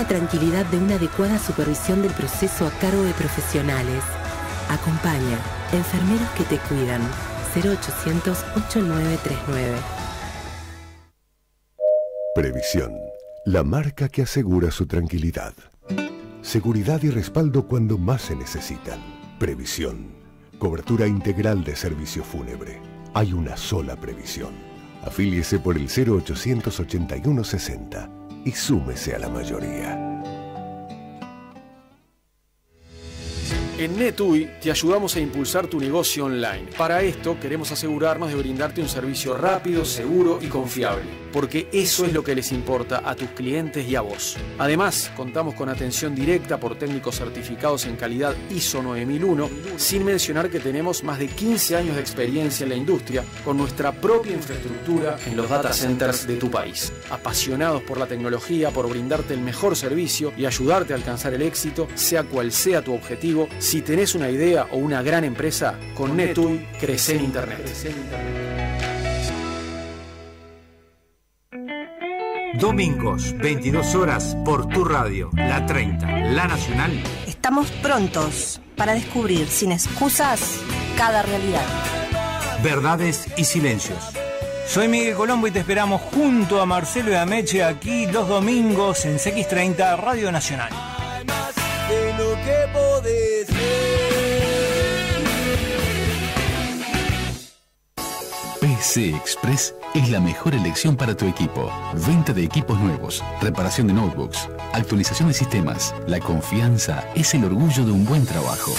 la tranquilidad de una adecuada supervisión del proceso a cargo de profesionales. Acompaña. Enfermeros que te cuidan. 0800-8939. Previsión. La marca que asegura su tranquilidad. Seguridad y respaldo cuando más se necesitan. Previsión. Cobertura integral de servicio fúnebre. Hay una sola previsión. Afíliese por el 0800 81 60 y súmese a la mayoría. En NetUI te ayudamos a impulsar tu negocio online. Para esto queremos asegurarnos de brindarte un servicio rápido, seguro y confiable, porque eso es lo que les importa a tus clientes y a vos. Además, contamos con atención directa por técnicos certificados en calidad ISO 9001, sin mencionar que tenemos más de 15 años de experiencia en la industria con nuestra propia infraestructura en los data centers de tu país. Apasionados por la tecnología, por brindarte el mejor servicio y ayudarte a alcanzar el éxito, sea cual sea tu objetivo. Si tenés una idea o una gran empresa, con NetUI crece en Internet. Domingos, 22 horas, por tu radio, La 30, La Nacional. Estamos prontos para descubrir sin excusas cada realidad. Verdades y silencios. Soy Miguel Colombo y te esperamos junto a Marcelo y Ameche aquí los domingos en CX30 Radio Nacional. De lo que podés PC Express es la mejor elección para tu equipo. Venta de equipos nuevos, reparación de notebooks, actualización de sistemas. La confianza es el orgullo de un buen trabajo.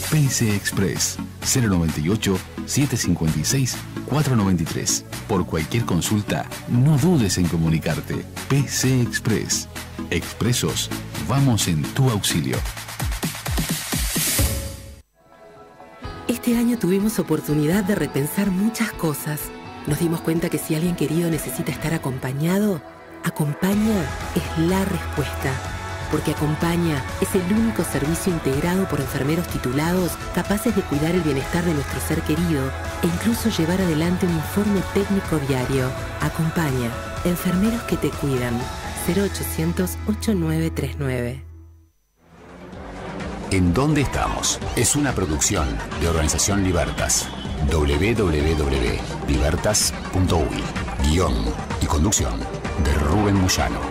PC Express 098-756-493. Por cualquier consulta, no dudes en comunicarte. PC Express. Expresos, vamos en tu auxilio. Este año tuvimos oportunidad de repensar muchas cosas. Nos dimos cuenta que si alguien querido necesita estar acompañado, Acompaña es la respuesta. Porque Acompaña es el único servicio integrado por enfermeros titulados capaces de cuidar el bienestar de nuestro ser querido e incluso llevar adelante un informe técnico diario. Acompaña. Enfermeros que te cuidan. 0800-8939. ¿En dónde estamos? Es una producción de Organización Libertas. www.libertas.uy. Guión y conducción de Rubén Moyano.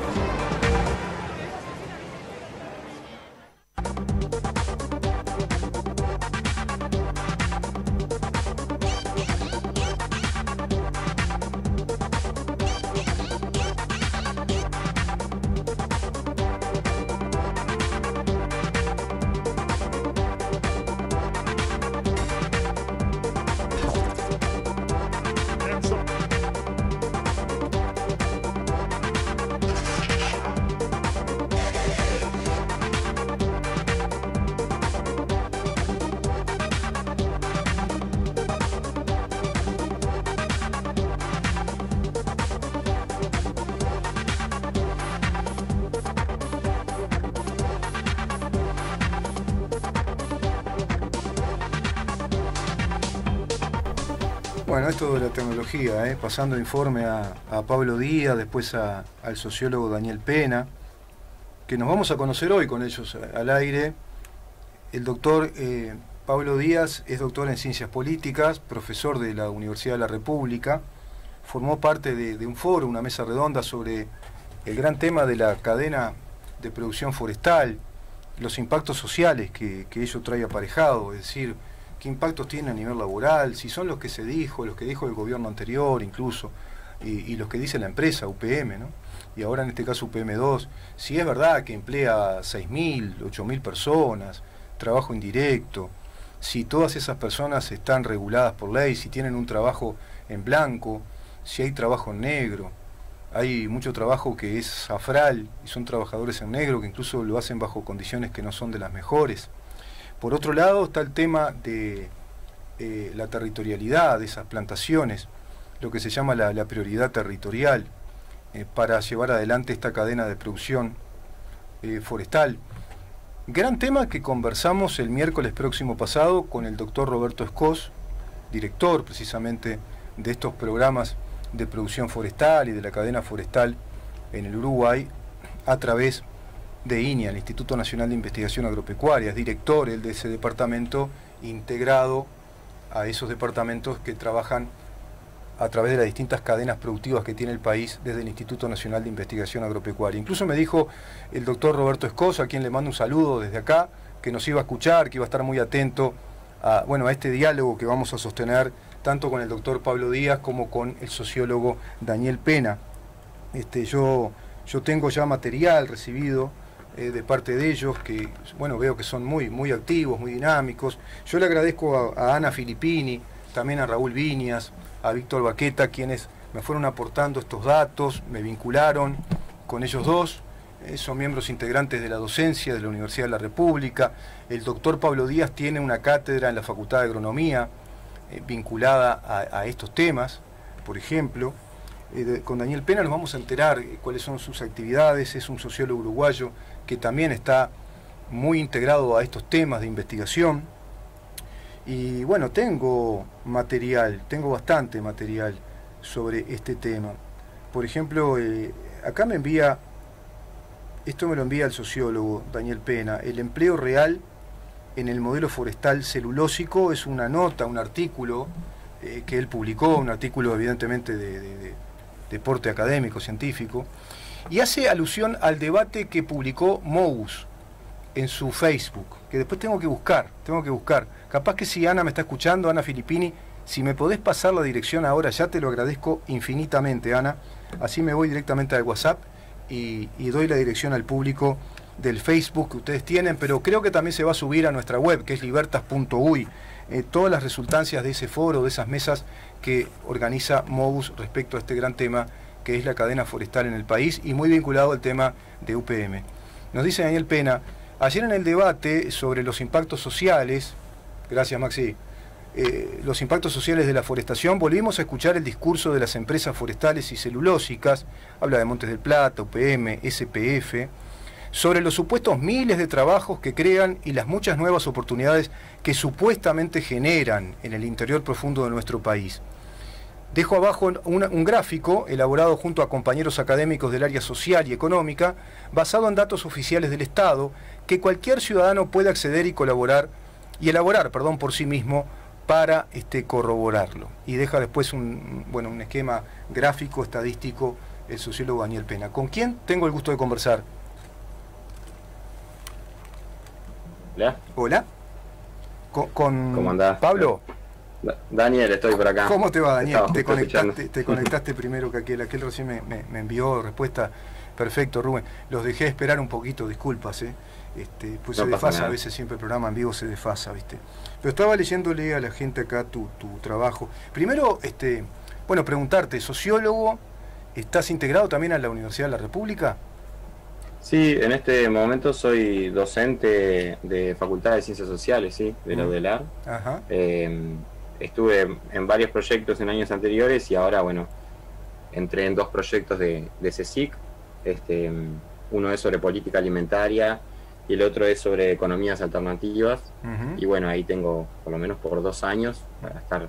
Bueno, esto de la tecnología, pasando informe a Pablo Díaz, después al sociólogo Daniel Pena, que nos vamos a conocer hoy con ellos al aire. El doctor Pablo Díaz es doctor en Ciencias Políticas, profesor de la Universidad de la República, formó parte de un foro, una mesa redonda sobre el gran tema de la cadena de producción forestal, los impactos sociales que ello trae aparejado, es decir, qué impactos tiene a nivel laboral, si son los que se dijo, los que dijo el gobierno anterior incluso, y los que dice la empresa, UPM, ¿no? Y ahora en este caso UPM2, si es verdad que emplea 6.000, 8.000 personas, trabajo indirecto, si todas esas personas están reguladas por ley, si tienen un trabajo en blanco, si hay trabajo en negro. Hay mucho trabajo que es afral y son trabajadores en negro que incluso lo hacen bajo condiciones que no son de las mejores. Por otro lado está el tema de la territorialidad de esas plantaciones, lo que se llama la prioridad territorial para llevar adelante esta cadena de producción forestal. Gran tema que conversamos el miércoles próximo pasado con el doctor Roberto Escós, director precisamente de estos programas de producción forestal y de la cadena forestal en el Uruguay, a través de INIA, el Instituto Nacional de Investigación Agropecuaria, es director él de ese departamento, integrado a esos departamentos que trabajan a través de las distintas cadenas productivas que tiene el país desde el Instituto Nacional de Investigación Agropecuaria. Incluso me dijo el doctor Roberto Escosa, a quien le mando un saludo desde acá, que nos iba a escuchar, que iba a estar muy atento a este diálogo que vamos a sostener tanto con el doctor Pablo Díaz como con el sociólogo Daniel Pena. Yo tengo ya material recibido de parte de ellos, que veo que son muy activos, muy dinámicos. Yo le agradezco a Ana Filippini, también a Raúl Viñas, a Víctor Baqueta, quienes me fueron aportando estos datos, me vincularon con ellos dos. Son miembros integrantes de la docencia de la Universidad de la República. El doctor Pablo Díaz tiene una cátedra en la Facultad de Agronomía vinculada a estos temas, por ejemplo. Con Daniel Pena nos vamos a enterar cuáles son sus actividades. Es un sociólogo uruguayo que también está muy integrado a estos temas de investigación. Y tengo material, tengo bastante material sobre este tema. Por ejemplo, acá me envía, esto me lo envía el sociólogo Daniel Pena, el empleo real en el modelo forestal celulósico. Es una nota, un artículo que él publicó, un artículo evidentemente de porte académico, científico, y hace alusión al debate que publicó Mous en su Facebook, que después tengo que buscar. Capaz que si Ana me está escuchando, Ana Filippini, si me podés pasar la dirección ahora, ya te lo agradezco infinitamente, Ana. Así me voy directamente al WhatsApp y doy la dirección al público del Facebook que ustedes tienen, pero creo que también se va a subir a nuestra web, que es libertas.uy, todas las resultancias de ese foro, de esas mesas que organiza Mous respecto a este gran tema que es la cadena forestal en el país y muy vinculado al tema de UPM. Nos dice Daniel Pena: ayer en el debate sobre los impactos sociales, gracias Maxi, los impactos sociales de la forestación, volvimos a escuchar el discurso de las empresas forestales y celulósicas, habla de Montes del Plata, UPM, SPF, sobre los supuestos miles de trabajos que crean y las muchas nuevas oportunidades que supuestamente generan en el interior profundo de nuestro país. Dejo abajo un gráfico elaborado junto a compañeros académicos del área social y económica, basado en datos oficiales del Estado, que cualquier ciudadano puede acceder y elaborar por sí mismo para corroborarlo. Y deja después un esquema gráfico, estadístico, el sociólogo Daniel Pena. ¿Con quién tengo el gusto de conversar? Hola. Hola. ¿Cómo andás? ¿Pablo? Daniel, estoy por acá. ¿Cómo te va, Daniel? Te conectaste primero que aquel recién me envió respuesta. Perfecto, Rubén. Los dejé esperar un poquito, disculpas, pues no se desfasa, a veces siempre el programa en vivo se desfasa, ¿viste? Pero estaba leyéndole a la gente acá tu trabajo. Primero, preguntarte, sociólogo, ¿estás integrado también a la Universidad de la República? Sí, en este momento soy docente de Facultad de Ciencias Sociales, sí, de la UDELAR. Ajá. Estuve en varios proyectos en años anteriores y ahora, entré en dos proyectos de CSIC. Uno es sobre política alimentaria y el otro es sobre economías alternativas. Y ahí tengo por lo menos por 2 años para estar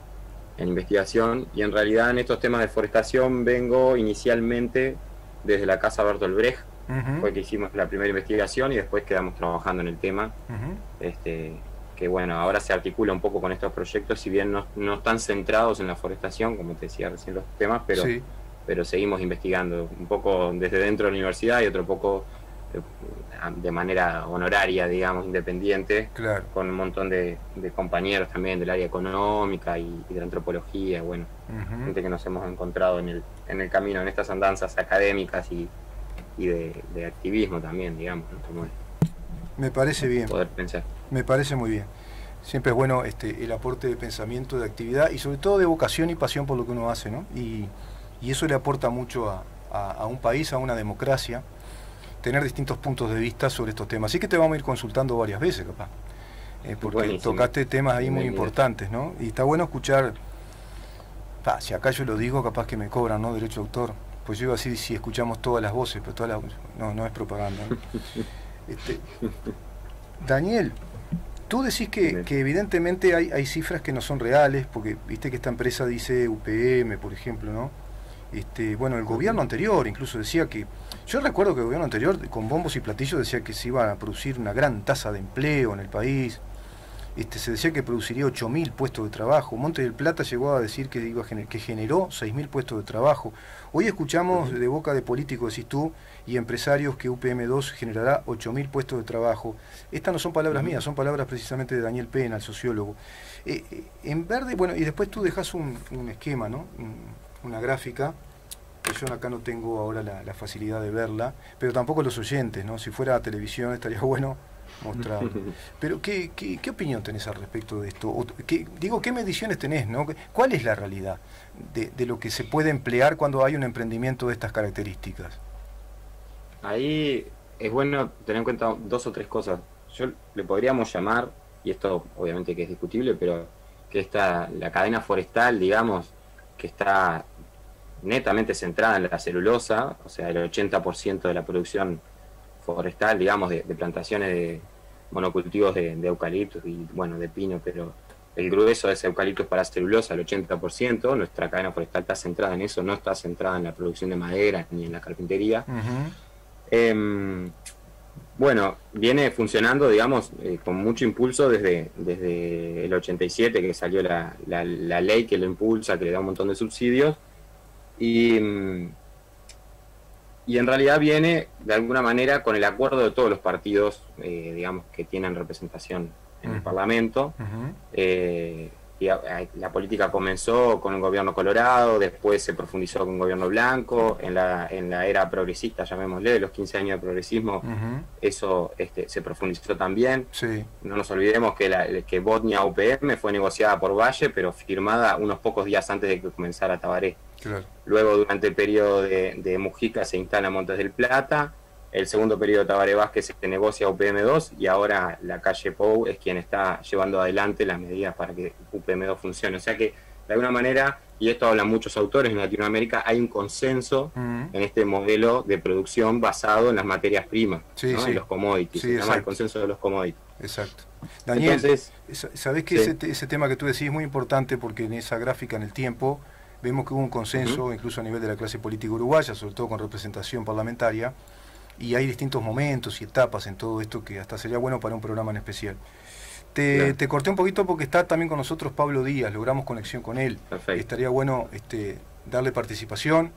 en investigación. Y en realidad en estos temas de forestación vengo inicialmente desde la Casa Bertolt Brecht. Fue que hicimos la primera investigación y después quedamos trabajando en el tema. Que ahora se articula un poco con estos proyectos, si bien no están centrados en la forestación, como te decía recién los temas, pero seguimos investigando un poco desde dentro de la universidad y otro poco de manera honoraria, digamos, independiente, claro, con un montón de compañeros también del área económica y de la antropología, gente que nos hemos encontrado en el camino, en estas andanzas académicas y de activismo también, digamos, ¿no? Como me parece bien. Poder pensar. Me parece muy bien. Siempre es bueno el aporte de pensamiento, de actividad y sobre todo de vocación y pasión por lo que uno hace, ¿no? Y eso le aporta mucho a un país, a una democracia, tener distintos puntos de vista sobre estos temas. Así que te vamos a ir consultando varias veces, capaz. Porque buenísimo. Tocaste temas ahí muy importantes, ¿no? Y está bueno escuchar, si acá yo lo digo, capaz que me cobran, ¿no? Derecho de autor. Pues yo iba a decir si escuchamos todas las voces, pero no es propaganda, ¿no? Daniel, tú decís que evidentemente hay cifras que no son reales, porque viste que esta empresa dice UPM, por ejemplo, ¿no? Bueno, el gobierno anterior incluso decía que, yo recuerdo que el gobierno anterior con bombos y platillos decía que se iba a producir una gran tasa de empleo en el país. Se decía que produciría 8.000 puestos de trabajo. Monte del Plata llegó a decir que que generó 6.000 puestos de trabajo. Hoy escuchamos de boca de políticos, decís tú, y empresarios que UPM2 generará 8.000 puestos de trabajo. Estas no son palabras mías, son palabras precisamente de Daniel Pena, el sociólogo. En verde, bueno, y después tú dejas un esquema, ¿no? Una gráfica, que yo acá no tengo ahora la facilidad de verla, pero tampoco los oyentes, ¿no? Si fuera a televisión estaría bueno mostrarlo. Pero ¿qué opinión tenés al respecto de esto? ¿Qué mediciones tenés, ¿no? ¿Cuál es la realidad de lo que se puede emplear cuando hay un emprendimiento de estas características? Ahí es bueno tener en cuenta 2 o 3 cosas. Yo le podríamos llamar, y esto obviamente que es discutible, pero que la cadena forestal, digamos, que está netamente centrada en la celulosa, o sea, el 80% de la producción forestal, digamos, de plantaciones de monocultivos de eucaliptos y, bueno, de pino, pero el grueso es eucaliptos para celulosa, el 80%. Nuestra cadena forestal está centrada en eso, no está centrada en la producción de madera ni en la carpintería. Bueno, viene funcionando, digamos, con mucho impulso desde el 87, que salió la ley que lo impulsa, que le da un montón de subsidios, y en realidad viene de alguna manera con el acuerdo de todos los partidos, digamos, que tienen representación en el Parlamento. Y la política comenzó con un gobierno colorado, después se profundizó con un gobierno blanco, en la era progresista, llamémosle, de los 15 años de progresismo, eso se profundizó también. No nos olvidemos que Botnia UPM fue negociada por Valle, pero firmada unos pocos días antes de que comenzara Tabaré. Luego, durante el periodo de Mujica, se instala Montes del Plata. El segundo periodo de Tabaré Vázquez se negocia UPM2, y ahora la calle Pou es quien está llevando adelante las medidas para que UPM2 funcione. O sea que, de alguna manera, y esto hablan muchos autores en Latinoamérica, hay un consenso en este modelo de producción basado en las materias primas, ¿no? En los commodities. Se llama el consenso de los commodities. Exacto. Daniel, entonces, ¿sabés que ese tema que tú decís es muy importante? Porque en esa gráfica, en el tiempo, vemos que hubo un consenso, incluso a nivel de la clase política uruguaya, sobre todo con representación parlamentaria, y hay distintos momentos y etapas en todo esto que hasta sería bueno para un programa en especial. Te corté un poquito porque está también con nosotros Pablo Díaz, logramos conexión con él. Perfecto. Estaría bueno darle participación.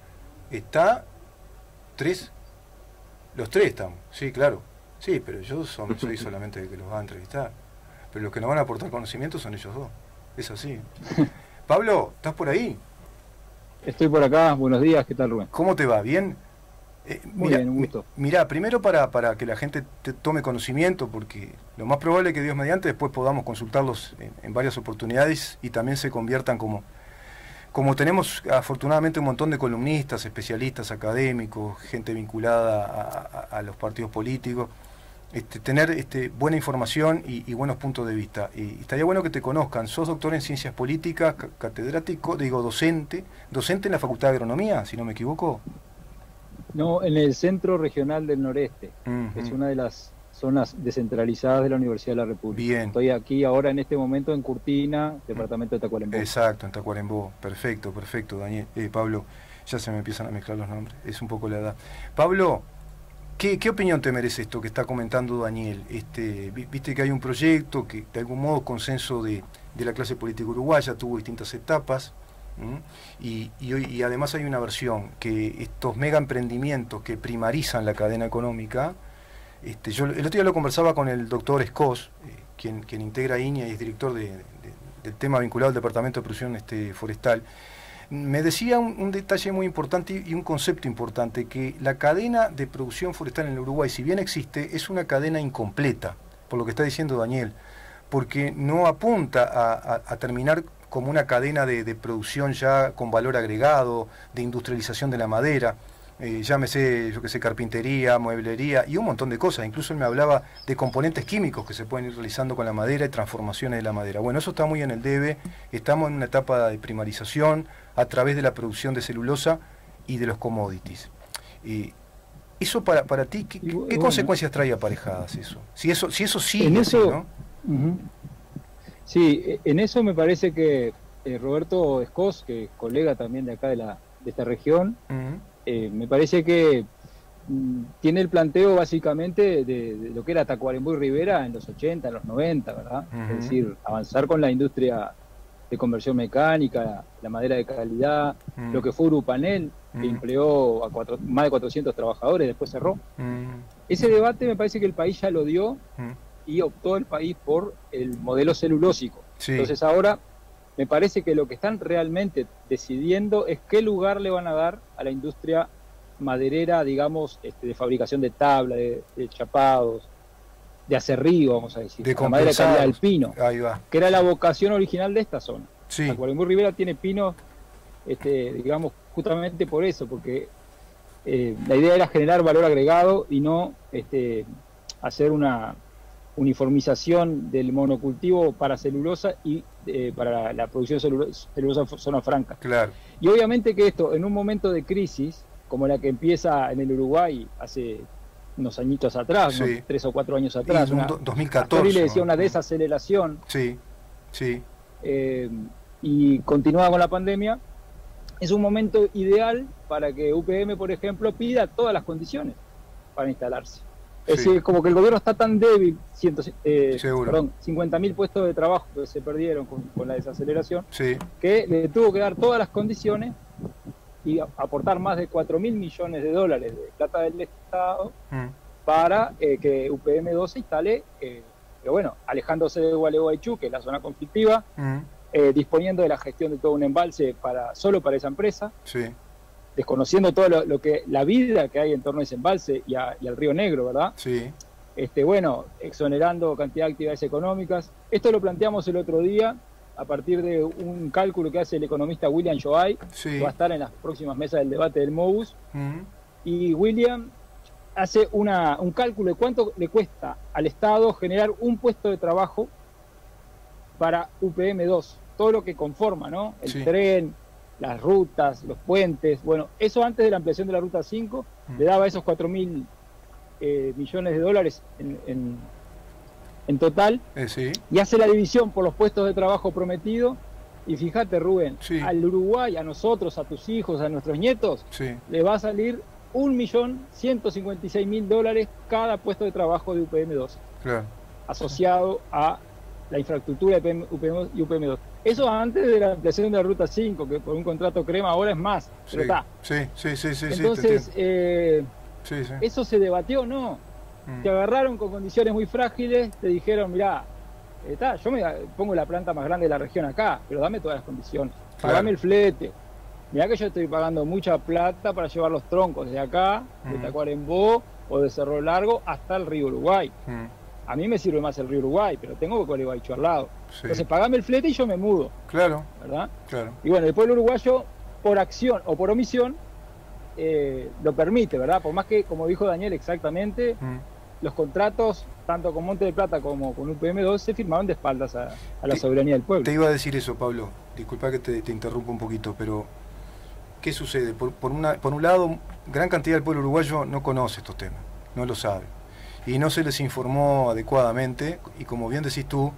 ¿Está? ¿3? Los 3 estamos, sí, claro. Sí, pero yo soy solamente el que los va a entrevistar. Pero los que nos van a aportar conocimiento son ellos dos. Es así. Pablo, ¿estás por ahí? Estoy por acá. Buenos días, ¿qué tal, Rubén? ¿Cómo te va? ¿Bien? Muy bien, un gusto. Mirá, primero para que la gente tome conocimiento, porque lo más probable es que Dios mediante después podamos consultarlos en varias oportunidades y también se conviertan como tenemos afortunadamente un montón de columnistas, especialistas, académicos, gente vinculada a los partidos políticos, tener buena información y buenos puntos de vista. Y estaría bueno que te conozcan. Sos doctor en Ciencias Políticas, catedrático, docente en la Facultad de Agronomía, si no me equivoco. No, en el Centro Regional del Noreste. Es una de las zonas descentralizadas de la Universidad de la República. Bien. Estoy aquí ahora en este momento en Curtina, departamento de Tacuarembó. Exacto, en Tacuarembó. Perfecto, Daniel. Pablo, ya se me empiezan a mezclar los nombres. Es un poco la edad. Pablo, ¿qué opinión te merece esto que está comentando Daniel? Viste que hay un proyecto que de algún modo consenso de la clase política uruguaya, tuvo distintas etapas. Y además hay una versión que estos mega emprendimientos que primarizan la cadena económica, yo el otro día lo conversaba con el doctor Escos, quien integra INEA y es director del tema vinculado al Departamento de Producción Forestal. Me decía un detalle muy importante y un concepto importante, que la cadena de producción forestal en el Uruguay, si bien existe, es una cadena incompleta, por lo que está diciendo Daniel, porque no apunta a terminar como una cadena de producción ya con valor agregado, de industrialización de la madera, llámese, yo que sé, carpintería, mueblería y un montón de cosas. Incluso él me hablaba de componentes químicos que se pueden ir realizando con la madera y transformaciones de la madera. Bueno, eso está muy en el debe, estamos en una etapa de primarización a través de la producción de celulosa y de los commodities. Eso para ti, ¿qué consecuencias trae aparejadas eso? Si eso sigue así, ¿no? Sí, en eso me parece que Roberto Escos, que es colega también de acá de esta región. Me parece que tiene el planteo básicamente de lo que era Tacuarembó y Rivera en los 80, en los 90, ¿verdad? Es decir, avanzar con la industria de conversión mecánica, la madera de calidad, lo que fue Urupanel, que empleó a más de 400 trabajadores, después cerró. Ese debate me parece que el país ya lo dio y optó el país por el modelo celulósico. Entonces ahora me parece que lo que están realmente decidiendo es qué lugar le van a dar a la industria maderera, digamos, de fabricación de tabla, de chapados, de acerrío, vamos a decir, de la madera de calidad del pino, ahí va, que era la vocación original de esta zona. Tacuarembó Rivera tiene pinos, digamos, justamente por eso, porque la idea era generar valor agregado y no hacer una uniformización del monocultivo para celulosa y para la producción de celulosa en zona franca. Claro. Y obviamente que esto, en un momento de crisis, como la que empieza en el Uruguay hace unos añitos atrás, unos 3 o 4 años atrás, 2014. Le decía una desaceleración. Sí. Y continuaba con la pandemia. Es un momento ideal para que UPM, por ejemplo, pida todas las condiciones para instalarse. Es decir, como que el gobierno está tan débil, 50.000 puestos de trabajo que se perdieron con la desaceleración, que le tuvo que dar todas las condiciones y aportar más de 4.000 millones de dólares de plata del Estado para que UPM2 se instale, pero bueno, alejándose de Gualeguaychú, que es la zona conflictiva, disponiendo de la gestión de todo un embalse solo para esa empresa, desconociendo todo lo que la vida que hay en torno a ese embalse y al Río Negro, ¿verdad? Bueno, exonerando cantidad de actividades económicas. Esto lo planteamos el otro día a partir de un cálculo que hace el economista William Joay, que va a estar en las próximas mesas del debate del MOBUS. Y William hace un cálculo de cuánto le cuesta al Estado generar un puesto de trabajo para UPM2, todo lo que conforma, ¿no? El tren, las rutas, los puentes. Bueno, eso antes de la ampliación de la Ruta 5 le daba esos 4.000 millones de dólares en total, y hace la división por los puestos de trabajo prometidos. Y fíjate, Rubén, al Uruguay, a nosotros, a tus hijos, a nuestros nietos, le va a salir 1.156.000 dólares cada puesto de trabajo de UPM2, asociado a la infraestructura de UPM2 y UPM2. Eso antes de la ampliación de la Ruta 5, que por un contrato crema ahora es más, pero está. Entonces, eso se debatió, ¿no? Te agarraron con condiciones muy frágiles, te dijeron, mirá, yo me pongo la planta más grande de la región acá, pero dame todas las condiciones, pagame el flete. Mirá que yo estoy pagando mucha plata para llevar los troncos de acá, de Tacuarembó o de Cerro Largo hasta el río Uruguay. A mí me sirve más el río Uruguay, pero tengo Gualeguaychú al lado. Entonces pagame el flete y yo me mudo. ¿Verdad? Y bueno, el pueblo uruguayo, por acción o por omisión, lo permite, ¿verdad? Por más que, como dijo Daniel exactamente, los contratos, tanto con Monte de Plata como con UPM2, se firmaron de espaldas a la soberanía del pueblo. Te iba a decir eso, Pablo. Disculpa que te interrumpa un poquito, pero ¿qué sucede? Por un lado, gran cantidad del pueblo uruguayo no conoce estos temas, no lo sabe. Y no se les informó adecuadamente, y como bien decís tú,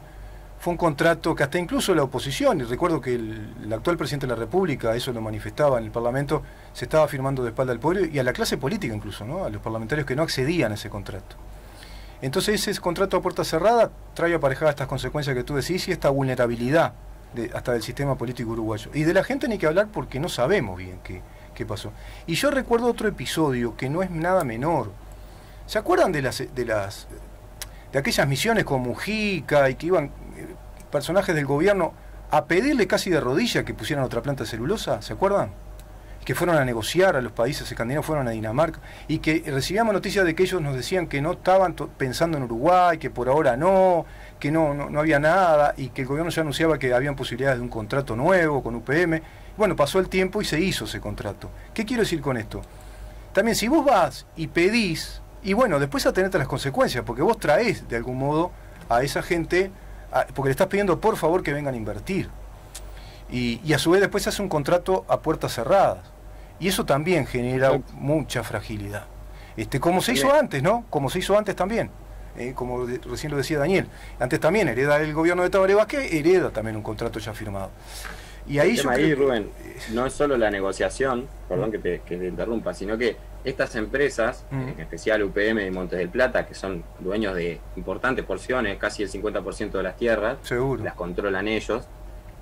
fue un contrato que hasta incluso la oposición, y recuerdo que el actual presidente de la República, eso lo manifestaba en el Parlamento, se estaba firmando de espalda al pueblo y a la clase política incluso, ¿no? A los parlamentarios que no accedían a ese contrato. Entonces ese contrato a puerta cerrada trae aparejada estas consecuencias que tú decís y esta vulnerabilidad hasta del sistema político uruguayo. Y de la gente ni que hablar porque no sabemos bien qué pasó. Y yo recuerdo otro episodio que no es nada menor. ¿Se acuerdan de aquellas misiones con Mujica y que iban personajes del gobierno a pedirle casi de rodillas que pusieran otra planta de celulosa? ¿Se acuerdan? Que fueron a negociar a los países escandinavos, fueron a Dinamarca, y que recibíamos noticias de que ellos nos decían que no estaban pensando en Uruguay, que por ahora no, que no había nada, y que el gobierno ya anunciaba que habían posibilidades de un contrato nuevo con UPM. Bueno, pasó el tiempo y se hizo ese contrato. ¿Qué quiero decir con esto? También si vos vas y pedís, y bueno, después atenete a las consecuencias, porque vos traés de algún modo a esa gente, porque le estás pidiendo por favor que vengan a invertir. Y a su vez después se hace un contrato a puertas cerradas. Y eso también genera mucha fragilidad. Como se hizo antes, ¿no? Como se hizo antes también. Como recién lo decía Daniel. Antes también hereda el gobierno de Tabaré Vázquez, hereda también un contrato ya firmado. Y ahí el tema ahí, Rubén, no es solo la negociación, perdón que te interrumpa, sino que estas empresas, en especial UPM y Montes del Plata, que son dueños de importantes porciones, casi el 50% de las tierras, seguro, las controlan ellos.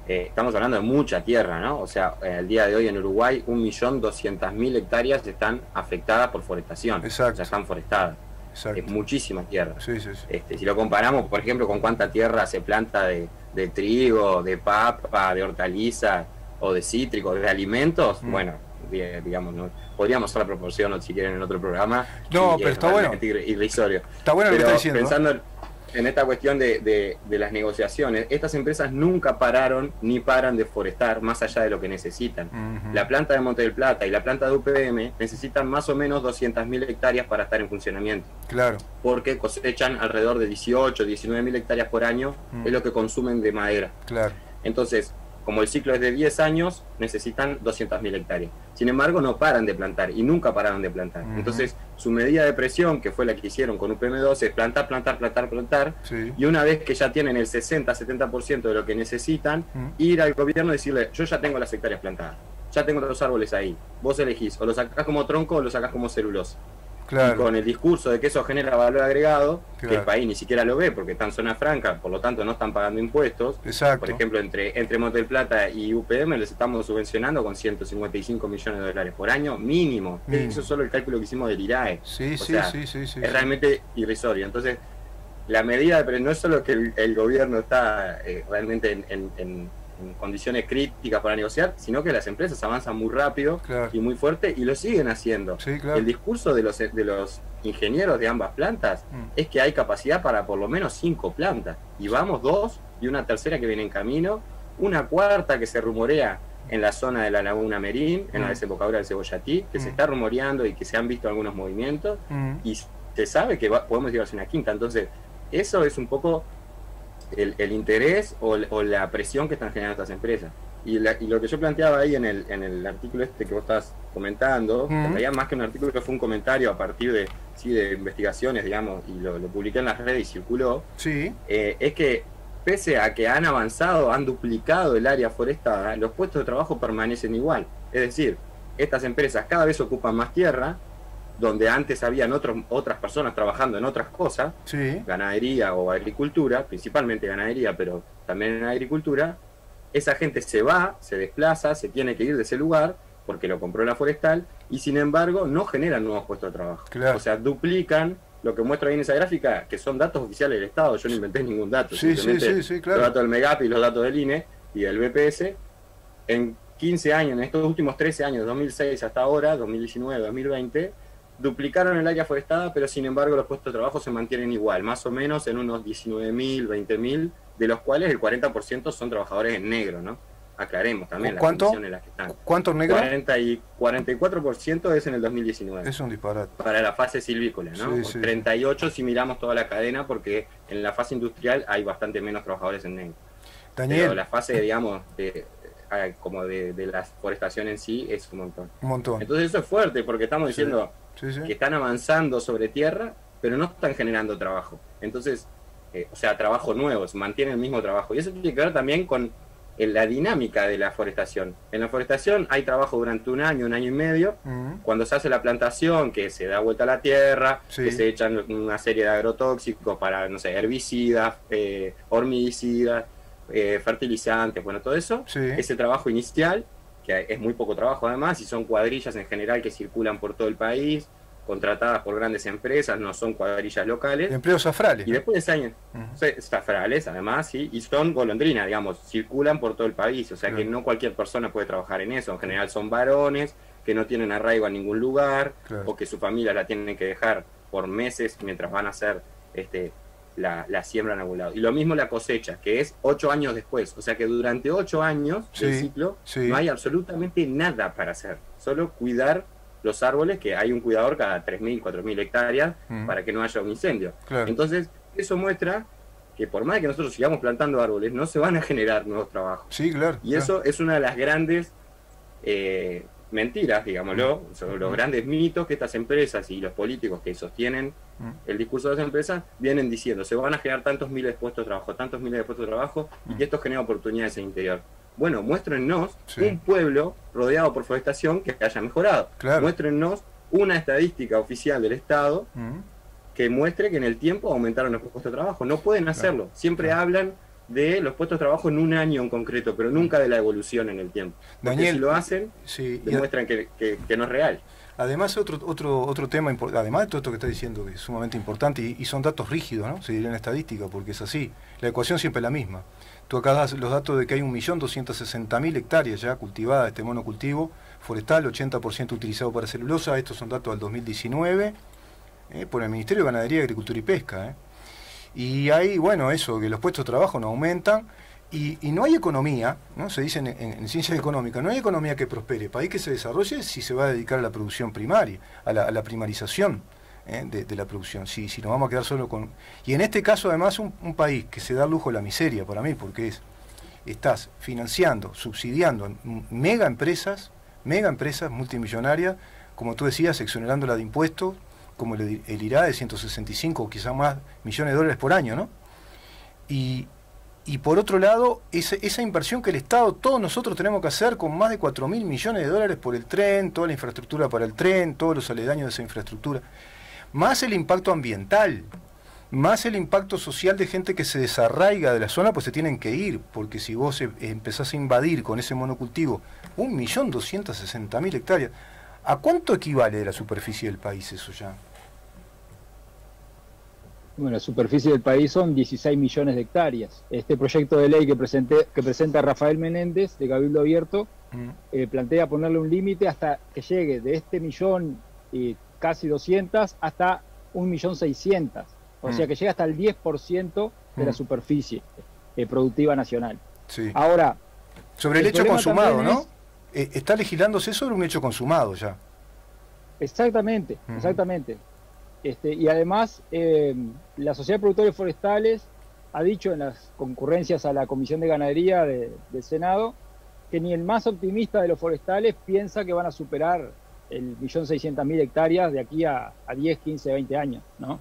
Estamos hablando de mucha tierra, ¿no? O sea, al día de hoy en Uruguay 1.200.000 hectáreas están afectadas por forestación. Exacto. O sea, están forestadas. Exacto. Es muchísima tierra. Sí, sí, sí. Si lo comparamos, por ejemplo, con cuánta tierra se planta de trigo, de papa, de hortalizas o de cítricos, de alimentos, bueno, digamos, ¿no? Podríamos hacer la proporción, o si quieren, en otro programa. No, pero está bueno. Irrisorio. Está bueno lo que está diciendo. Pensando en esta cuestión de las negociaciones, estas empresas nunca pararon ni paran de forestar más allá de lo que necesitan. La planta de Monte del Plata y la planta de UPM necesitan más o menos 200.000 hectáreas para estar en funcionamiento. Claro. Porque cosechan alrededor de 18, 19.000 hectáreas por año, es lo que consumen de madera. Claro. Entonces, como el ciclo es de 10 años, necesitan 200.000 hectáreas. Sin embargo, no paran de plantar y nunca pararon de plantar. Entonces, su medida de presión, que fue la que hicieron con UPM2, es plantar, plantar, plantar, plantar. Sí. Y una vez que ya tienen el 60-70% de lo que necesitan, ir al gobierno y decirle, yo ya tengo las hectáreas plantadas, ya tengo los árboles ahí. Vos elegís, o lo sacás como tronco o lo sacás como celulosa. Claro. Y con el discurso de que eso genera valor agregado, claro, que el país ni siquiera lo ve porque está en zona franca, por lo tanto no están pagando impuestos. Exacto. Por ejemplo, entre Monte del Plata y UPM les estamos subvencionando con 155 millones de dólares por año mínimo. Eso es solo el cálculo que hicimos del IRAE. Sí, sí, es realmente irrisorio. Entonces, la medida no es solo que el gobierno está realmente en condiciones críticas para negociar, sino que las empresas avanzan muy rápido, claro, y muy fuerte, y lo siguen haciendo. Sí, claro. El discurso de los ingenieros de ambas plantas es que hay capacidad para por lo menos 5 plantas, y vamos 2, y una tercera que viene en camino, una cuarta que se rumorea en la zona de la Laguna Merín, en la desembocadura del Cebollatí, que se está rumoreando y que se han visto algunos movimientos, y se sabe que podemos llegar a una quinta. Entonces, eso es un poco el interés o la presión que están generando estas empresas. Y lo que yo planteaba ahí en el artículo que vos estás comentando, en realidad más que un artículo, que fue un comentario a partir de investigaciones, digamos, y lo publiqué en las redes y circuló, es que pese a que han avanzado, han duplicado el área forestada, los puestos de trabajo permanecen igual. Es decir, estas empresas cada vez ocupan más tierra, donde antes habían otras personas trabajando en otras cosas, ganadería o agricultura, principalmente ganadería, pero también en agricultura. Esa gente se va, se desplaza, se tiene que ir de ese lugar porque lo compró la forestal, y sin embargo no generan nuevos puestos de trabajo. Claro. O sea, duplican lo que muestra ahí en esa gráfica, que son datos oficiales del Estado. Yo no inventé ningún dato, simplemente claro, los datos del MEGAP y los datos del INE y del BPS. En 15 años, en estos últimos 13 años, 2006 hasta ahora, 2019, 2020, duplicaron el área forestada, pero sin embargo los puestos de trabajo se mantienen igual, más o menos en unos 19.000, 20.000, de los cuales el 40% son trabajadores en negro, ¿no? Aclaremos también las condiciones en las que están. ¿Cuánto negro? 44% es en el 2019. Es un disparate. Para la fase silvícola, ¿no? 38 si miramos toda la cadena, porque en la fase industrial hay bastante menos trabajadores en negro. Daniel. Pero la fase, digamos, como de la forestación en sí es un montón. Un montón. Entonces eso es fuerte, porque estamos diciendo que están avanzando sobre tierra, pero no están generando trabajo. Entonces, o sea, trabajo nuevo, se mantiene el mismo trabajo. Y eso tiene que ver también con la dinámica de la forestación. En la forestación hay trabajo durante un año y medio, cuando se hace la plantación, que se da vuelta a la tierra, que se echan una serie de agrotóxicos para, no sé, herbicidas, hormicidas, fertilizantes, bueno, todo eso, ese trabajo inicial, que es muy poco trabajo además, y son cuadrillas en general que circulan por todo el país, contratadas por grandes empresas, no son cuadrillas locales. Empleos zafrales. Y después de ese año, zafrales además, sí, y son golondrinas, digamos, circulan por todo el país, o sea que no cualquier persona puede trabajar en eso. En general son varones que no tienen arraigo a ningún lugar, o que su familia la tienen que dejar por meses mientras van a hacer la siembra en algún lado. Y lo mismo la cosecha, que es 8 años después, o sea que durante 8 años del ciclo no hay absolutamente nada para hacer, solo cuidar los árboles, que hay un cuidador cada 3.000, 4.000 hectáreas para que no haya un incendio. Entonces, eso muestra que por más que nosotros sigamos plantando árboles, no se van a generar nuevos trabajos. Y eso es una de las grandes mentiras, digámoslo, son los grandes mitos que estas empresas y los políticos que sostienen el discurso de las empresas vienen diciendo: se van a generar tantos miles de puestos de trabajo, tantos miles de puestos de trabajo, y que esto genera oportunidades en el interior. bueno, muéstrennos un pueblo rodeado por forestación que haya mejorado. Muéstrennos una estadística oficial del Estado que muestre que en el tiempo aumentaron los puestos de trabajo. No pueden hacerlo. Siempre hablan de los puestos de trabajo en un año en concreto, pero nunca de la evolución en el tiempo. Porque Daniel, si lo hacen, demuestran que no es real. Además, otro tema, además de todo esto que está diciendo, que es sumamente importante, y son datos rígidos, ¿no? Se diría en estadística, porque es así. La ecuación siempre es la misma. Tú acá das los datos de que hay 1.260.000 hectáreas ya cultivadas de este monocultivo forestal, 80% utilizado para celulosa. Estos son datos del 2019, por el Ministerio de Ganadería, Agricultura y Pesca. Y hay, bueno, eso, que los puestos de trabajo no aumentan, y no hay economía, ¿no? Se dice en ciencias económicas, no hay economía que prospere, país que se desarrolle si se va a dedicar a la producción primaria, a la primarización de la producción, si nos vamos a quedar solo con... Y en este caso además un país que se da el lujo de la miseria para mí, porque estás financiando, subsidiando mega empresas multimillonarias, como tú decías, exonerándola de impuestos, como el IRA de 165 o quizás más millones de dólares por año, ¿no? Y por otro lado, esa inversión que el Estado, todos nosotros tenemos que hacer con más de 4.000 millones de dólares por el tren, toda la infraestructura para el tren, todos los aledaños de esa infraestructura, más el impacto ambiental, más el impacto social de gente que se desarraiga de la zona, pues se tienen que ir, porque si vos empezás a invadir con ese monocultivo 1.260.000 hectáreas, ¿a cuánto equivale de la superficie del país eso ya? Bueno, la superficie del país son 16 millones de hectáreas. Este proyecto de ley que presenta Rafael Menéndez, de Cabildo Abierto, plantea ponerle un límite hasta que llegue de este millón y casi 200 hasta 1.600.000. O sea que llega hasta el 10% de la superficie productiva nacional. Sí. Ahora, sobre el hecho consumado, ¿no? Está legislándose sobre un hecho consumado ya. Exactamente, exactamente. Y además, la Sociedad de Productores Forestales ha dicho en las concurrencias a la Comisión de Ganadería del Senado que ni el más optimista de los forestales piensa que van a superar el 1.600.000 hectáreas de aquí a 10, 15, 20 años, ¿no?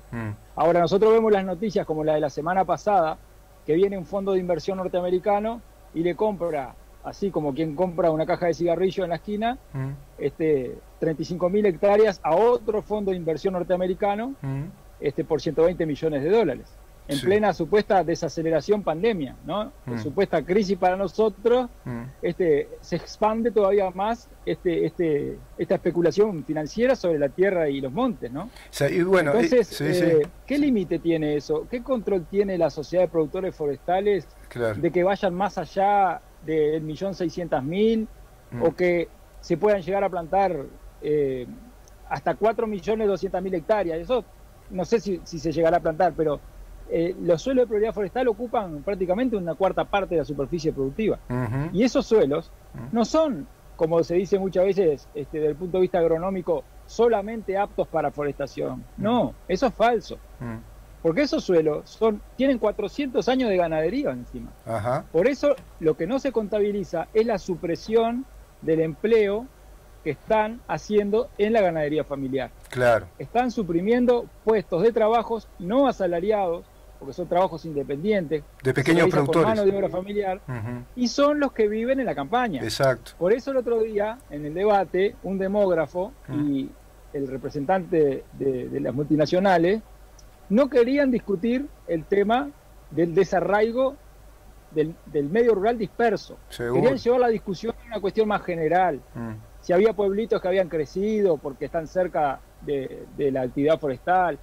Ahora, nosotros vemos las noticias como la de la semana pasada, que viene un fondo de inversión norteamericano y le compra, así como quien compra una caja de cigarrillo en la esquina, 35.000 hectáreas a otro fondo de inversión norteamericano por 120 millones de dólares. En plena supuesta desaceleración pandemia, ¿no? Supuesta crisis para nosotros, se expande todavía más esta especulación financiera sobre la tierra y los montes, ¿no? Y bueno, entonces, ¿qué límite tiene eso? ¿Qué control tiene la Sociedad de Productores Forestales de que vayan más allá del 1.600.000 o que se puedan llegar a plantar hasta 4.200.000 hectáreas? Eso no sé si se llegará a plantar, pero los suelos de prioridad forestal ocupan prácticamente una cuarta parte de la superficie productiva. Y esos suelos no son, como se dice muchas veces desde el punto de vista agronómico, solamente aptos para forestación. No, eso es falso. Porque esos suelos tienen 400 años de ganadería encima. Por eso lo que no se contabiliza es la supresión del empleo que están haciendo en la ganadería familiar. Claro. Están suprimiendo puestos de trabajos no asalariados, porque son trabajos independientes, de pequeños productores, mano de obra familiar, y son los que viven en la campaña. Exacto. Por eso el otro día, en el debate, un demógrafo y el representante de las multinacionales no querían discutir el tema del desarraigo del medio rural disperso. Seguro. Querían llevar la discusión a una cuestión más general. Si había pueblitos que habían crecido porque están cerca de la actividad forestal.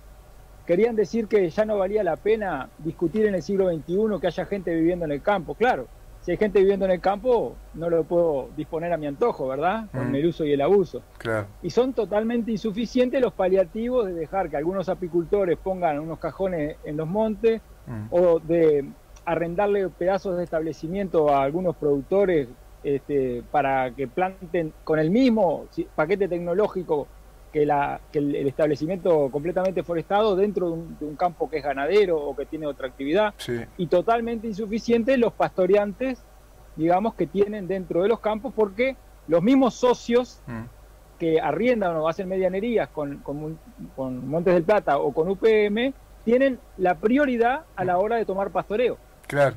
Querían decir que ya no valía la pena discutir en el siglo XXI que haya gente viviendo en el campo. Claro, si hay gente viviendo en el campo, no lo puedo disponer a mi antojo, ¿verdad? Con el uso y el abuso. Claro. Y son totalmente insuficientes los paliativos de dejar que algunos apicultores pongan unos cajones en los montes o de arrendarle pedazos de establecimiento a algunos productores para que planten con el mismo paquete tecnológico que el establecimiento completamente forestado dentro de un campo que es ganadero o que tiene otra actividad, y totalmente insuficientes los pastoreantes, digamos, que tienen dentro de los campos, porque los mismos socios que arriendan o hacen medianerías con Montes del Plata o con UPM tienen la prioridad a la hora de tomar pastoreo. Claro.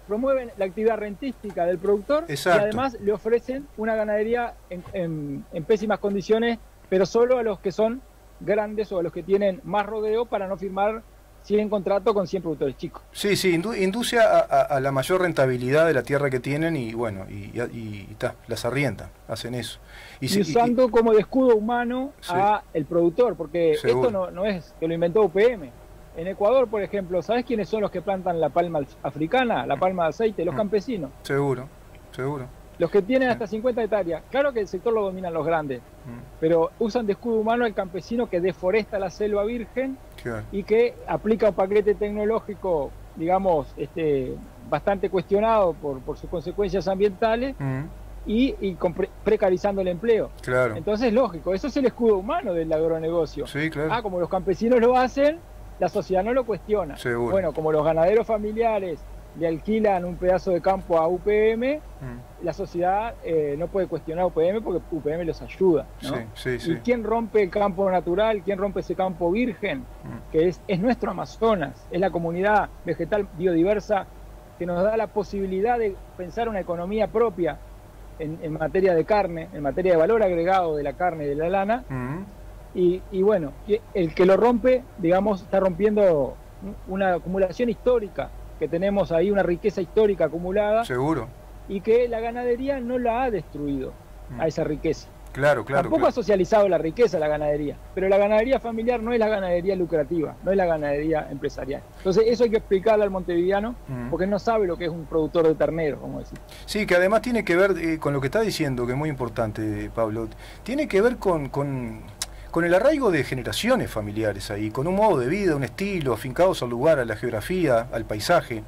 promueven la actividad rentística del productor. Exacto. Y además le ofrecen una ganadería en pésimas condiciones, pero solo a los que son grandes o a los que tienen más rodeo para no firmar 100 contratos con 100 productores chicos. Sí, induce a la mayor rentabilidad de la tierra que tienen y bueno, las arriendan, hacen eso. Y usando como de escudo humano a el productor, porque esto no es que lo inventó UPM. En Ecuador, por ejemplo, ¿sabes quiénes son los que plantan la palma africana, la palma de aceite? Los campesinos. Seguro. Los que tienen hasta 50 hectáreas. Claro que el sector lo dominan los grandes, pero usan de escudo humano al campesino que deforesta la selva virgen y que aplica un paquete tecnológico, digamos, bastante cuestionado por sus consecuencias ambientales y precarizando el empleo. Claro. Entonces, lógico, eso es el escudo humano del agronegocio. Sí, claro. Como los campesinos lo hacen, la sociedad no lo cuestiona. Seguro. Bueno, como los ganaderos familiares le alquilan un pedazo de campo a UPM, la sociedad no puede cuestionar a UPM porque UPM los ayuda, ¿no? Sí. ¿Y quién rompe el campo natural? ¿Quién rompe ese campo virgen? Que es nuestro Amazonas, es la comunidad vegetal biodiversa que nos da la posibilidad de pensar una economía propia en materia de carne, en materia de valor agregado de la carne y de la lana. Y bueno, el que lo rompe, digamos, está rompiendo una acumulación histórica que tenemos ahí, una riqueza histórica acumulada. Seguro. Y que la ganadería no la ha destruido a esa riqueza. Claro. Tampoco ha socializado la riqueza la ganadería, pero la ganadería familiar no es la ganadería lucrativa, no es la ganadería empresarial. Entonces eso hay que explicarle al montevideano porque no sabe lo que es un productor de ternero, vamos a decir. Sí, que además tiene que ver con lo que está diciendo, que es muy importante, Pablo, tiene que ver con el arraigo de generaciones familiares ahí, con un modo de vida, un estilo, afincados al lugar, a la geografía, al paisaje.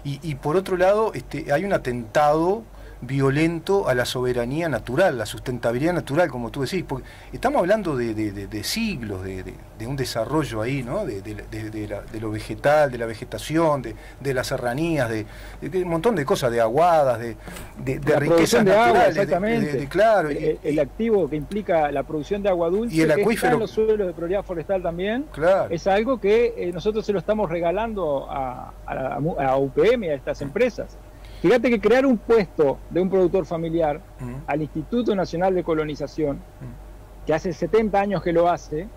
Y por otro lado, hay un atentado violento a la soberanía natural, la sustentabilidad natural, como tú decís, porque estamos hablando de siglos, de un desarrollo ahí, ¿no? De lo vegetal, de la vegetación, de las serranías, de un montón de cosas, de aguadas, de riquezas de naturales. Agua, exactamente. Claro. El activo que implica la producción de agua dulce, y el que acuífero, está en los suelos de prioridad forestal también, claro, es algo que nosotros se lo estamos regalando a UPM y a estas empresas. Fíjate que crear un puesto de un productor familiar al Instituto Nacional de Colonización, que hace 70 años que lo hace,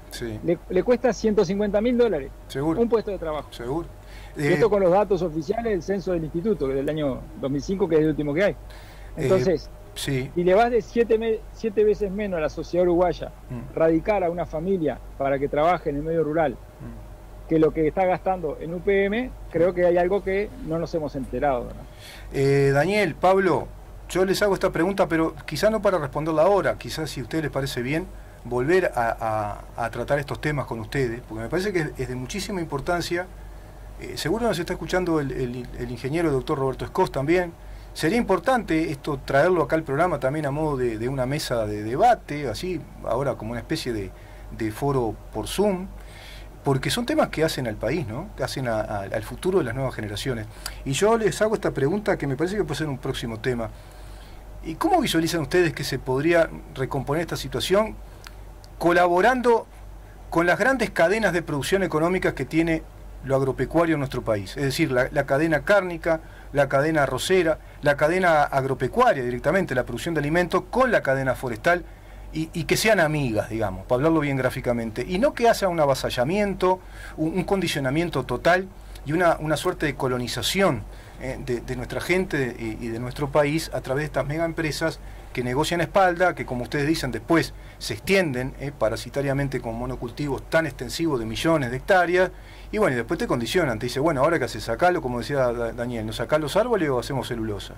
le cuesta $150.000. Seguro. Un puesto de trabajo. Seguro. Y esto con los datos oficiales del censo del instituto, que es del año 2005, que es el último que hay. Entonces, si le vas de 7 veces menos a la sociedad uruguaya radicar a una familia para que trabaje en el medio rural, que lo que está gastando en UPM, creo que hay algo que no nos hemos enterado, ¿verdad? Daniel, Pablo, yo les hago esta pregunta, pero quizá no para responderla ahora, quizás si a ustedes les parece bien, volver a tratar estos temas con ustedes, porque me parece que es de muchísima importancia. Seguro nos está escuchando el ingeniero el doctor Roberto Escós también. Sería importante esto traerlo acá al programa también a modo de una mesa de debate, así, ahora como una especie de foro por Zoom, porque son temas que hacen al país, ¿no? Que hacen al futuro de las nuevas generaciones. Y yo les hago esta pregunta que me parece que puede ser un próximo tema. ¿Y cómo visualizan ustedes que se podría recomponer esta situación colaborando con las grandes cadenas de producción económicas que tiene lo agropecuario en nuestro país? Es decir, la cadena cárnica, la cadena arrocera, la cadena agropecuaria directamente, la producción de alimentos, con la cadena forestal, y que sean amigas, digamos, para hablarlo bien gráficamente, y no que haya un avasallamiento, un condicionamiento total y una suerte de colonización de nuestra gente y de nuestro país a través de estas mega empresas que negocian a espalda, que como ustedes dicen después se extienden parasitariamente con monocultivos tan extensivos de millones de hectáreas, y bueno, y después te condicionan, te dice, bueno, ahora que haces, sacalo, como decía Daniel, ¿nos sacás los árboles o hacemos celulosa?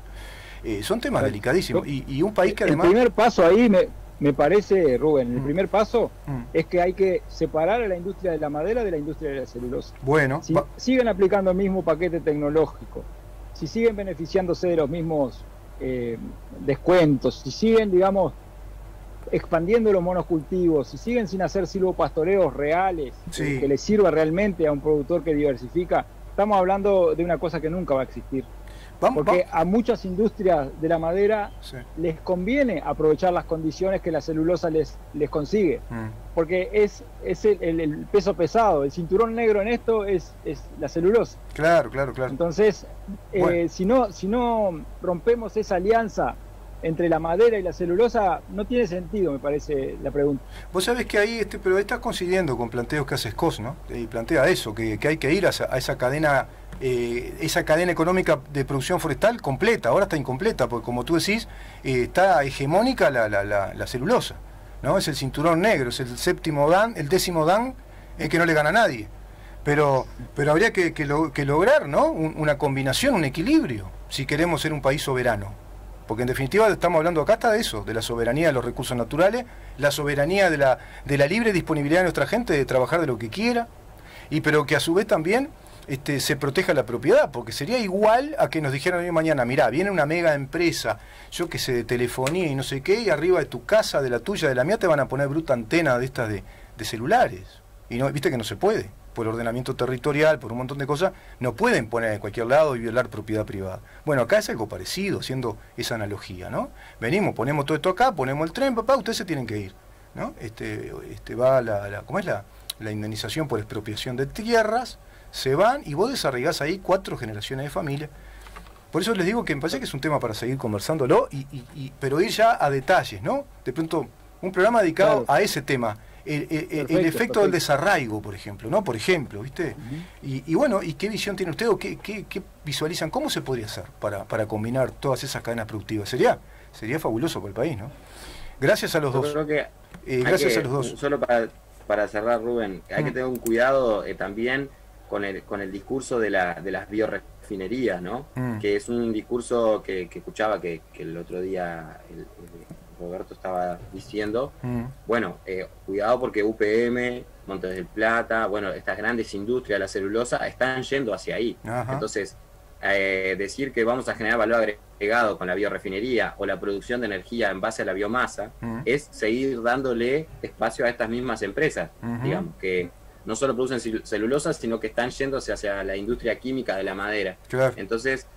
Son temas delicadísimos, y un país que además... El primer paso ahí me parece, Rubén, el primer paso es que hay que separar a la industria de la madera de la industria de la celulosa. Bueno, si siguen aplicando el mismo paquete tecnológico, si siguen beneficiándose de los mismos descuentos, si siguen, digamos, expandiendo los monocultivos, si siguen sin hacer silvopastoreos reales, que les sirva realmente a un productor que diversifica, estamos hablando de una cosa que nunca va a existir. Porque a muchas industrias de la madera les conviene aprovechar las condiciones que la celulosa les consigue. Porque es el peso pesado, el cinturón negro en esto es la celulosa. Claro. Entonces, si no rompemos esa alianza entre la madera y la celulosa, no tiene sentido, me parece, la pregunta. Vos sabés que ahí, pero estás coincidiendo con planteos que hace SCOS, ¿no? Y plantea eso, que hay que ir a esa cadena económica de producción forestal completa. Ahora está incompleta, porque como tú decís, está hegemónica la celulosa, ¿no? Es el cinturón negro, es el décimo dan, que no le gana a nadie. Pero habría que lograr, ¿no? Una combinación, un equilibrio, si queremos ser un país soberano. Porque en definitiva estamos hablando acá hasta de eso, de la soberanía de los recursos naturales, la soberanía de la libre disponibilidad de nuestra gente de trabajar de lo que quiera, pero que a su vez también se proteja la propiedad, porque sería igual a que nos dijeran hoy mañana, mirá, viene una mega empresa, yo que sé, de telefonía y no sé qué, y arriba de tu casa, de la tuya, de la mía, te van a poner bruta antena de estas de celulares. Y no, viste que no se puede. Por ordenamiento territorial, por un montón de cosas, no pueden poner en cualquier lado y violar propiedad privada. Bueno, acá es algo parecido, haciendo esa analogía, ¿no? Venimos, ponemos todo esto acá, ponemos el tren, papá, ustedes se tienen que ir, ¿no? Va ¿cómo es la indemnización por expropiación de tierras? Se van y vos desarraigás ahí 4 generaciones de familia. Por eso les digo que me parece que es un tema para seguir conversándolo, pero ir ya a detalles, ¿no? De pronto, un programa dedicado a ese tema. El efecto del desarraigo, por ejemplo, ¿no? Por ejemplo, ¿viste? Y bueno, ¿y qué visión tiene usted o qué visualizan? ¿Cómo se podría hacer para combinar todas esas cadenas productivas? Sería fabuloso para el país, ¿no? Gracias a los dos. Creo que gracias a los dos. Solo para cerrar, Rubén, hay que tener un cuidado también con el discurso de las biorefinerías, ¿no? Que es un discurso que escuchaba que el otro día Roberto estaba diciendo, bueno, cuidado porque UPM, Montes del Plata, bueno, estas grandes industrias de la celulosa están yendo hacia ahí. Entonces, decir que vamos a generar valor agregado con la biorefinería o la producción de energía en base a la biomasa es seguir dándole espacio a estas mismas empresas, digamos, que no solo producen celulosa, sino que están yéndose hacia la industria química de la madera. Entonces,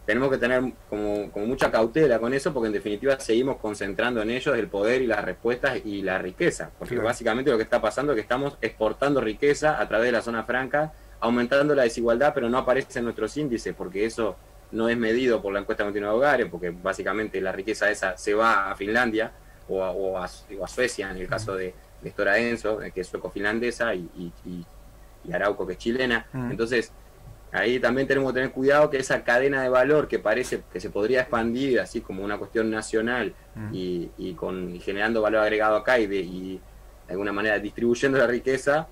tenemos que tener como mucha cautela con eso, porque en definitiva seguimos concentrando en ellos el poder y las respuestas y la riqueza, porque básicamente lo que está pasando es que estamos exportando riqueza a través de la zona franca, aumentando la desigualdad, pero no aparece en nuestros índices, porque eso no es medido por la encuesta continua de hogares, porque básicamente la riqueza esa se va a Finlandia o a Suecia, en el caso de Stora Enso, que es sueco-finlandesa, y Arauco, que es chilena. Entonces, ahí también tenemos que tener cuidado que esa cadena de valor que parece que se podría expandir así como una cuestión nacional y generando valor agregado acá y de alguna manera distribuyendo la riqueza,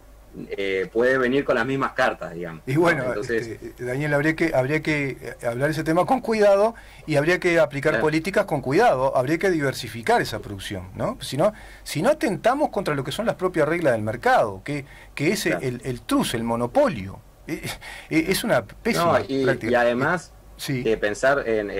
puede venir con las mismas cartas, digamos. Y bueno, entonces, Daniel, habría que hablar ese tema con cuidado y habría que aplicar políticas con cuidado, habría que diversificar esa producción, ¿no? Si no atentamos contra lo que son las propias reglas del mercado, que es el truce, el monopolio. Es una pésima práctica. Y además de pensar en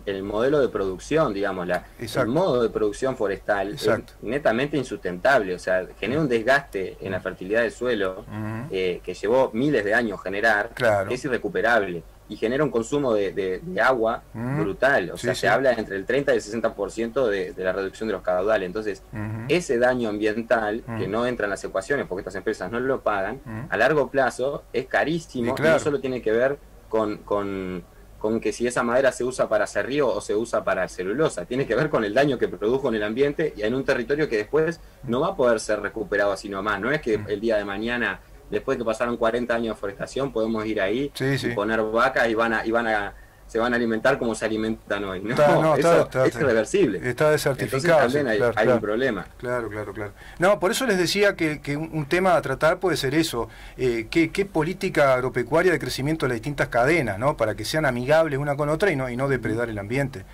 el modelo de producción, digamos, el modo de producción forestal es netamente insustentable, o sea, genera un desgaste en la fertilidad del suelo que llevó miles de años generar, que es irrecuperable, y genera un consumo de agua brutal, o sea, se habla entre el 30 y el 60% de la reducción de los caudales. Entonces, ese daño ambiental que no entra en las ecuaciones porque estas empresas no lo pagan, a largo plazo es carísimo, y no solo tiene que ver con que si esa madera se usa para acerrío o se usa para celulosa, tiene que ver con el daño que produjo en el ambiente y en un territorio que después no va a poder ser recuperado así nomás. No es que el día de mañana, después de que pasaron 40 años de forestación, podemos ir ahí y poner vacas y se van a alimentar como se alimentan hoy. No, eso es irreversible. Está desertificado. Entonces también hay un problema. Claro. No, por eso les decía que un tema a tratar puede ser eso. ¿Qué política agropecuaria de crecimiento de las distintas cadenas, ¿no? Para que sean amigables una con otra y no depredar el ambiente.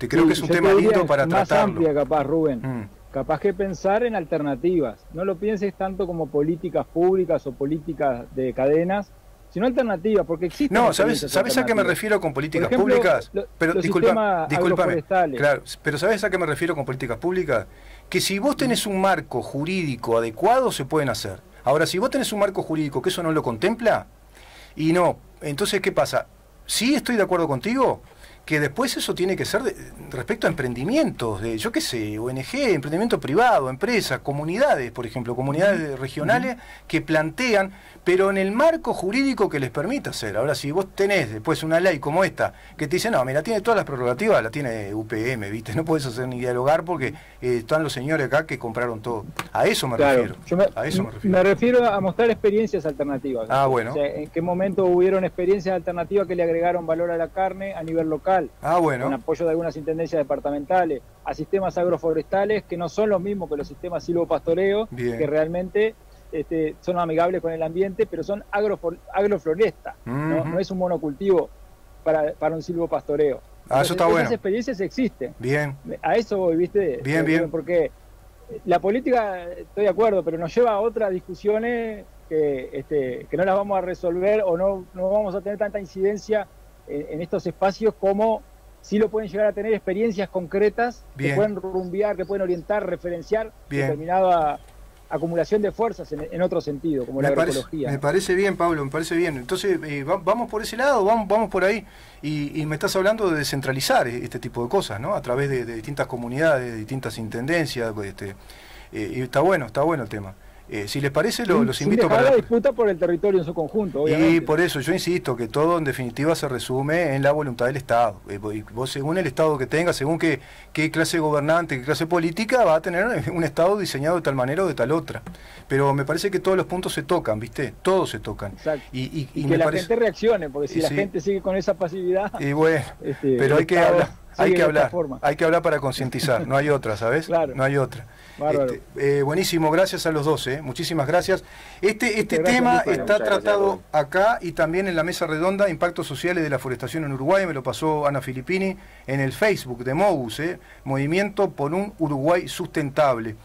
Creo que es un tema lindo para tratarlo. Más amplia, capaz, Rubén. Capaz que pensar en alternativas. No lo pienses tanto como políticas públicas o políticas de cadenas, sino alternativas, porque existen. No, ¿sabes a qué me refiero con políticas públicas? Pero discúlpame. Claro, pero ¿sabes a qué me refiero con políticas públicas? Que si vos tenés un marco jurídico adecuado, se pueden hacer. Ahora, si vos tenés un marco jurídico que eso no lo contempla, y no, entonces, ¿qué pasa? sí estoy de acuerdo contigo que después eso tiene que ser respecto a emprendimientos, de, yo qué sé, ONG, emprendimiento privado, empresas, comunidades, por ejemplo, comunidades regionales que plantean, pero en el marco jurídico que les permita hacer. Ahora, si vos tenés después una ley como esta, que te dice, no, mira, tiene todas las prerrogativas, la tiene UPM, ¿viste? No podés hacer ni dialogar porque están los señores acá que compraron todo. A eso me refiero. A eso me refiero. Me refiero a mostrar experiencias alternativas. Ah, bueno. O sea, ¿en qué momento hubieron experiencias alternativas que le agregaron valor a la carne a nivel local? Ah, bueno. Con apoyo de algunas intendencias departamentales, a sistemas agroforestales que no son los mismos que los sistemas silvopastoreo, que realmente son amigables con el ambiente, pero son agrofloresta, no es un monocultivo para un silvopastoreo. Ah, eso está bueno. Esas experiencias existen. Bien. A eso voy, ¿viste? Bien. Porque la política, estoy de acuerdo, pero nos lleva a otras discusiones que no las vamos a resolver o no vamos a tener tanta incidencia en estos espacios como sí lo pueden llegar a tener experiencias concretas que pueden rumbear, que pueden orientar, referenciar determinada acumulación de fuerzas en otro sentido, como la agroecología. Me parece bien, Pablo, me parece bien. Entonces, vamos por ese lado, vamos por ahí. Y me estás hablando de descentralizar este tipo de cosas, ¿no? A través de distintas comunidades, de distintas intendencias. Y está bueno el tema. Si les parece, los invito para la disputa por el territorio en su conjunto, obviamente. Y por eso yo insisto que todo en definitiva se resume en la voluntad del Estado. Vos según el Estado que tenga, según qué clase gobernante, qué clase política, va a tener un Estado diseñado de tal manera o de tal otra. Pero me parece que todos los puntos se tocan, ¿viste? Todos se tocan. Exacto. Y que la gente reaccione, porque si la gente sigue con esa pasividad... Y bueno, pero hay que hablar para concientizar, no hay otra, ¿sabes? Claro. No hay otra. Buenísimo, gracias a los dos, muchísimas gracias. Este tema está tratado acá y también en la mesa redonda Impactos Sociales de la Forestación en Uruguay, me lo pasó Ana Filippini en el Facebook de MOUS, Movimiento por un Uruguay Sustentable.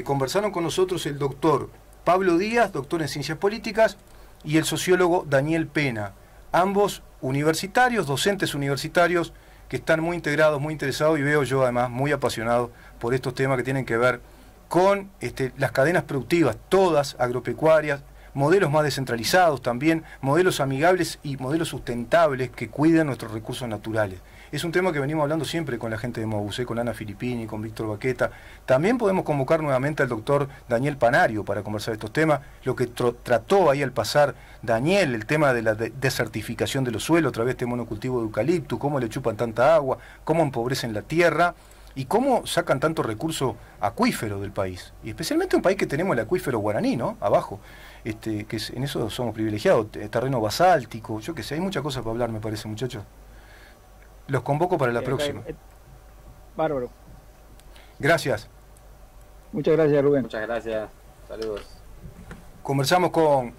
Conversaron con nosotros el doctor Pablo Díaz, doctor en Ciencias Políticas, y el sociólogo Daniel Pena, ambos universitarios, docentes universitarios, que están muy integrados, muy interesados, y veo yo además muy apasionado por estos temas que tienen que ver con las cadenas productivas, todas agropecuarias, modelos más descentralizados también, modelos amigables y modelos sustentables que cuiden nuestros recursos naturales. Es un tema que venimos hablando siempre con la gente de MOUS, con Ana Filippini, con Víctor Baqueta. También podemos convocar nuevamente al doctor Daniel Panario para conversar estos temas, lo que trató ahí al pasar Daniel, el tema de la desertificación de los suelos a través de este monocultivo de eucalipto, cómo le chupan tanta agua, cómo empobrecen la tierra y cómo sacan tanto recurso acuífero del país. Y especialmente un país que tenemos el acuífero guaraní, ¿no? Abajo, que en eso somos privilegiados, terreno basáltico, yo qué sé, hay muchas cosas para hablar, me parece, muchachos. Los convoco para la próxima. Bárbaro. Gracias. Muchas gracias, Rubén. Muchas gracias. Saludos. Conversamos con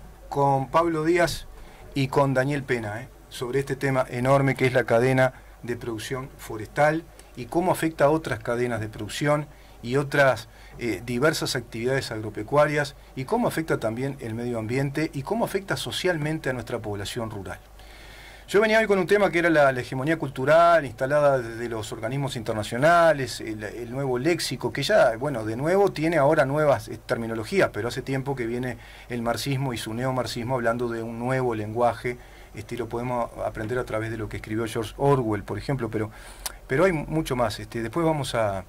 Pablo Díaz y con Daniel Pena sobre este tema enorme que es la cadena de producción forestal y cómo afecta a otras cadenas de producción y otras diversas actividades agropecuarias y cómo afecta también el medio ambiente y cómo afecta socialmente a nuestra población rural. Yo venía hoy con un tema que era la hegemonía cultural instalada desde los organismos internacionales, el nuevo léxico, que ya, bueno, de nuevo tiene ahora nuevas terminologías, pero hace tiempo que viene el marxismo y su neomarxismo hablando de un nuevo lenguaje, lo podemos aprender a través de lo que escribió George Orwell, por ejemplo, pero hay mucho más. Después vamos a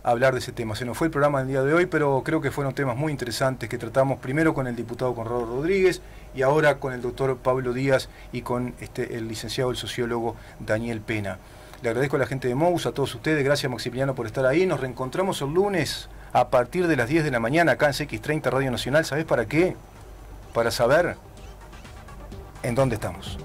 hablar de ese tema. Se nos fue el programa del día de hoy, pero creo que fueron temas muy interesantes que tratamos primero con el diputado Conrado Rodríguez y ahora con el doctor Pablo Díaz y con el licenciado, el sociólogo Daniel Pena. Le agradezco a la gente de MOUS, a todos ustedes, gracias Maximiliano por estar ahí. Nos reencontramos el lunes a partir de las 10 de la mañana acá en CX30 Radio Nacional. ¿Sabés para qué? Para saber en dónde estamos.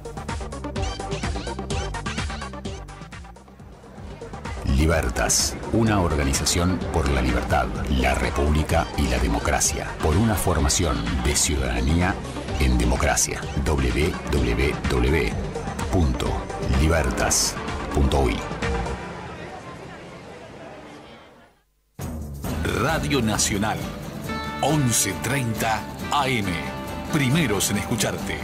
Libertas, una organización por la libertad, la república y la democracia, por una formación de ciudadanía en democracia. www.libertas.uy. Radio Nacional, 11:30 AM. Primeros en escucharte.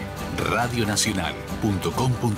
Radionacional.com.ar